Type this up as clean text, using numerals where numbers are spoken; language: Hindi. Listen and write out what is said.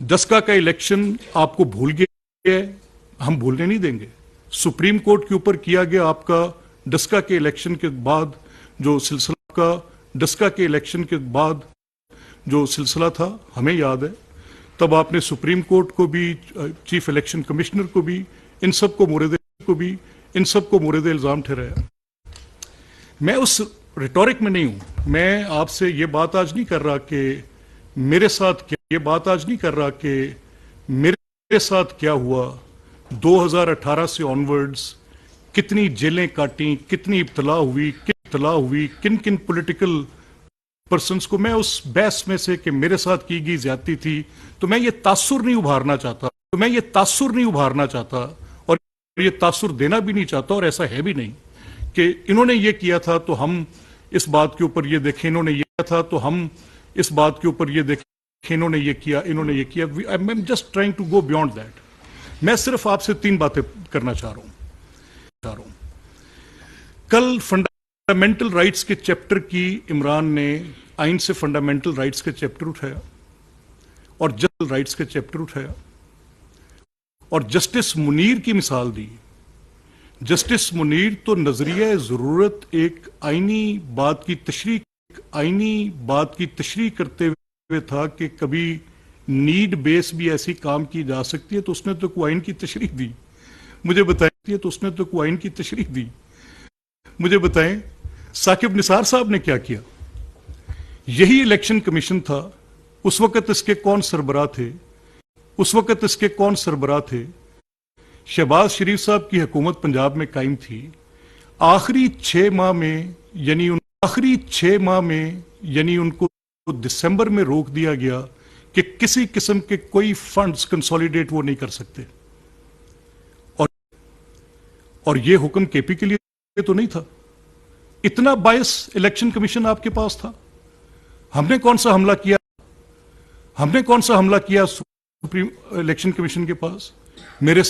डस्का का इलेक्शन आपको भूल गए, हम भूलने नहीं देंगे। सुप्रीम कोर्ट के ऊपर किया गया आपका डस्का के इलेक्शन के बाद जो सिलसिला का डस्का के इलेक्शन के बाद जो सिलसिला था, हमें याद है। तब आपने सुप्रीम कोर्ट को भी, चीफ इलेक्शन कमिश्नर को भी, इन सबको मुरीद इल्जाम ठहराया। मैं उस रिटोरिक में नहीं हूं। मैं आपसे ये बात आज नहीं कर रहा कि मेरे साथ क्या हुआ 2018 से ऑनवर्ड्स, कितनी जेलें काटी, कितनी इब्तला हुई, किन किन पॉलिटिकल पर्सन्स को। मैं उस बहस में से कि मेरे साथ की गई ज्यादती थी, तो मैं ये तासुर नहीं उभारना चाहता और ये तासुर देना भी नहीं चाहता। और ऐसा है भी नहीं कि इन्होंने ये किया था तो हम इस बात के ऊपर ये देखें, इन्होंने ये किया था तो हम इस बात के ऊपर ये देखें, इन्होंने ये किया। I am just trying to go beyond that. मैं सिर्फ आपसे 3 बातें करना चाह रहा हूं। कल फंडामेंटल राइट्स के चैप्टर की इमरान ने आइन से फंडामेंटल राइट्स के चैप्टर उठाया और जनरल राइट्स के चैप्टर उठाया और जस्टिस मुनीर की मिसाल दी। जस्टिस मुनीर तो नजरिया जरूरत एक आईनी बात की तशरीह करते हुए था कि कभी नीड बेस भी ऐसी काम की जा सकती है, तो उसने तो कोई आइन की तशरीह दी। मुझे बताएं साकिब निसार साहब ने क्या किया? यही इलेक्शन कमीशन था। उस वक्त इसके कौन सरबराह थे? शहबाज शरीफ साहब की हुकूमत पंजाब में कायम थी। आखिरी 6 माह में यानी उनको दिसंबर में रोक दिया गया कि किसी किस्म के कोई फंड्स कंसोलिडेट वो नहीं कर सकते। और ये हुक्म केपी के लिए तो नहीं था। इतना बायस इलेक्शन कमीशन आपके पास था। हमने कौन सा हमला किया सुप्रीम इलेक्शन कमीशन के पास? मेरे